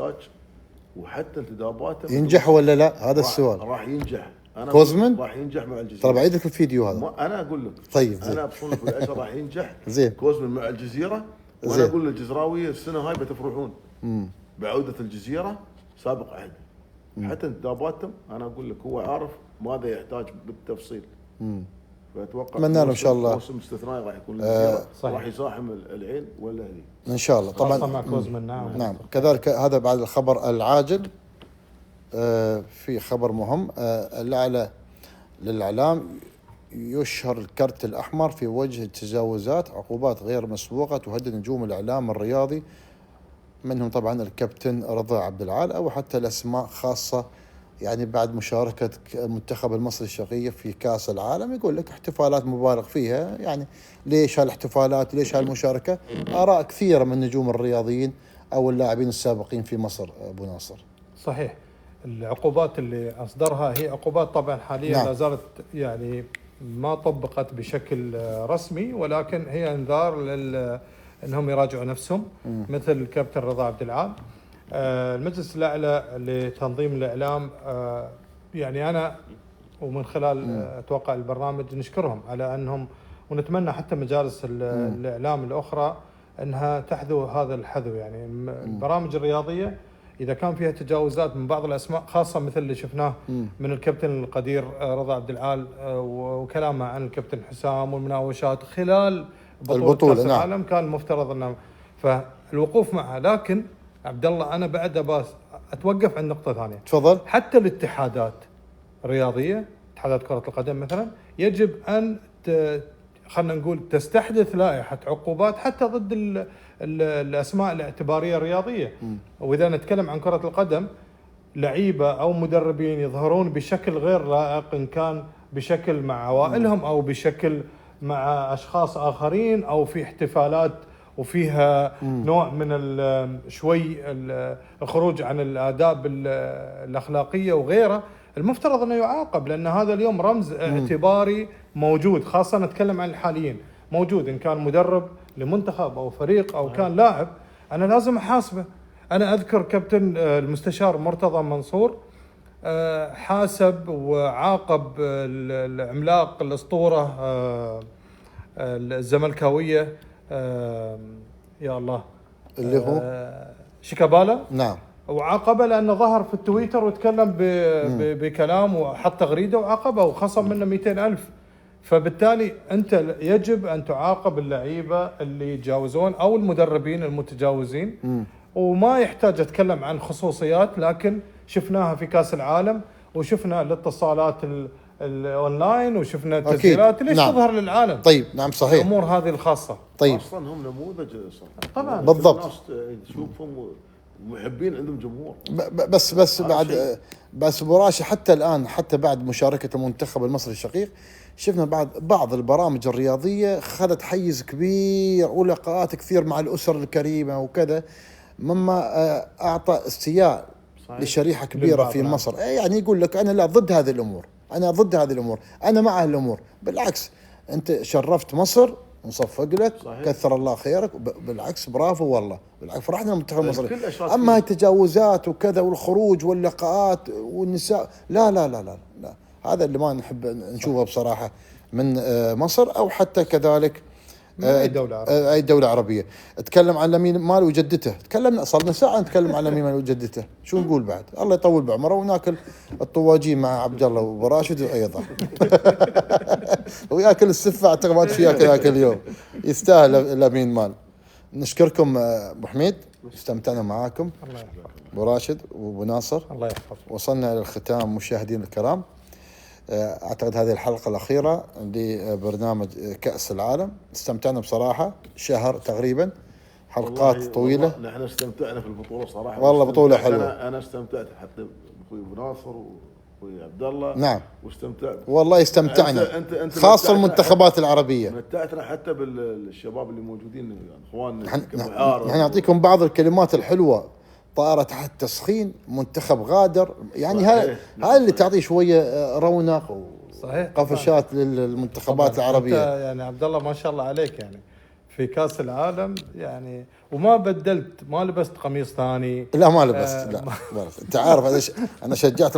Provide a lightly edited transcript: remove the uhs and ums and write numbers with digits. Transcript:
يحتاج، وحتى انتداباته ينجح ولا لا؟ هذا السؤال. راح ينجح. انا كوزمن راح ينجح مع الجزيره. ترى بعيد لك الفيديو هذا. انا اقول لك طيب زين. انا بصنف بالعشر راح ينجح. زين. كوزمن مع الجزيره. وانا اقول للجزراويه السنه هاي بتفرحون بعوده الجزيره سابق عهد. حتى انتداباتهم انا اقول لك هو عارف ماذا يحتاج بالتفصيل. فاتوقع اتمنى له ان شاء الله موسم استثنائي راح يكون الجزيره. راح يزاحم العين والاهلي ان شاء الله. طبعا مع كوزمن. نعم. كذلك هذا بعد الخبر العاجل. في خبر مهم. الأعلى للإعلام يشهر الكرت الأحمر في وجه التجاوزات، عقوبات غير مسبوقة تهدد نجوم الإعلام الرياضي، منهم طبعا الكابتن رضا عبد العال، أو حتى الأسماء خاصة يعني بعد مشاركة المنتخب المصري الشقيق في كأس العالم. يقول لك احتفالات مبالغ فيها، يعني ليش هالاحتفالات، ليش هالمشاركة؟ آراء كثيرة من نجوم الرياضيين أو اللاعبين السابقين في مصر. أبو ناصر. صحيح. العقوبات اللي أصدرها هي عقوبات طبعا حاليا نعم. لا زالت يعني ما طبقت بشكل رسمي، ولكن هي انذار انهم يراجعوا نفسهم. مثل الكابتن رضا عبد العال. المجلس الأعلى لتنظيم الإعلام، يعني أنا ومن خلال أتوقع البرنامج نشكرهم على أنهم، ونتمنى حتى مجالس الإعلام الأخرى أنها تحذو هذا الحذو. يعني البرامج الرياضية إذا كان فيها تجاوزات من بعض الأسماء، خاصة مثل اللي شفناه من الكابتن القدير رضا عبد العال، وكلامه عن الكابتن حسام والمناوشات خلال بطولة كأس العالم، كان المفترض أنه فالوقوف معها. لكن عبد الله أنا بعد أتوقف عند نقطة ثانية. تفضل. حتى الاتحادات الرياضية، اتحادات كرة القدم مثلا، يجب أن خلنا نقول تستحدث لائحة عقوبات حتى ضد الأسماء الاعتبارية الرياضية. وإذا نتكلم عن كرة القدم، لعيبة أو مدربين يظهرون بشكل غير لائق، إن كان بشكل مع عوائلهم أو بشكل مع أشخاص آخرين أو في احتفالات وفيها نوع من شوي الخروج عن الآداب الأخلاقية وغيره، المفترض أنه يعاقب، لأن هذا اليوم رمز اعتباري موجود، خاصة نتكلم عن الحاليين، موجود إن كان مدرب لمنتخب أو فريق أو كان لاعب، أنا لازم أحاسبه. أنا أذكر كابتن المستشار مرتضى منصور حاسب وعاقب العملاق الأسطورة الزملكاوية يا الله اللي هو شيكابالا. نعم. وعاقبه لأنه ظهر في التويتر وتكلم بكلام وحط تغريدة وعاقبه وخصم منه 200,000. فبالتالي أنت يجب أن تعاقب اللعيبة اللي يتجاوزون أو المدربين المتجاوزين. وما يحتاج أتكلم عن خصوصيات، لكن شفناها في كأس العالم، وشفنا الاتصالات الأونلاين، وشفنا التسجيلات ليش تظهر للعالم. طيب نعم صحيح. الأمور هذه الخاصة. طيب أصلا هم نموذج طبعا بالضبط. الناس تشوفهم محبين، عندهم جمهور. بس بس أبو راشد، حتى الآن حتى بعد مشاركة المنتخب المصري الشقيق شفنا بعض البرامج الرياضية خذت حيز كبير ولقاءات كثير مع الأسر الكريمة وكذا، مما أعطى استياء لشريحة كبيرة في مصر. يعني يقول لك أنا لا ضد هذه الأمور، أنا ضد هذه الأمور، أنا مع الأمور. بالعكس أنت شرفت مصر، نصفق لك. صحيح. كثر الله خيرك. بالعكس برافو والله، بالعكس فرحنا المنتخب المصري. أما التجاوزات وكذا والخروج واللقاءات والنساء، لا لا لا لا, لا. هذا اللي ما نحب نشوفه بصراحة من مصر، أو حتى كذلك أي دولة عربية. اتكلم عن لمين مال وجدته، تكلمنا صرنا ساعة نتكلم عن لمين مال وجدته، شو نقول بعد؟ الله يطول بعمره، وناكل الطواجين مع عبد الله وابو راشد أيضا وياكل السفة، اعتقد ما في ياكل اليوم، يستاهل لمين مال. نشكركم ابو حميد، استمتعنا معاكم ابو راشد وابو ناصر. الله يحفظك. وصلنا إلى الختام مشاهدين الكرام. أعتقد هذه الحلقة الأخيرة لبرنامج كأس العالم. استمتعنا بصراحة، شهر تقريبا، حلقات طويلة. نحن استمتعنا في البطولة صراحة، والله بطولة حلوة. أنا استمتعت حتى أخوي أبو ناصر وأخوي عبد الله. نعم. واستمتعت والله استمتعنا. أنت خاصة المنتخبات العربية. متعتنا حتى بالشباب اللي موجودين، أخواننا. نحن نعطيكم بعض الكلمات الحلوة. طائرة تحت تسخين، منتخب غادر، يعني هاي اللي تعطي شوية رونق وقفشات للمنتخبات العربية. يعني عبد الله ما شاء الله عليك، يعني في كاس العالم يعني، وما بدلت، ما لبست قميص ثاني. لا ما لبست، لا. انت عارف انا شجعت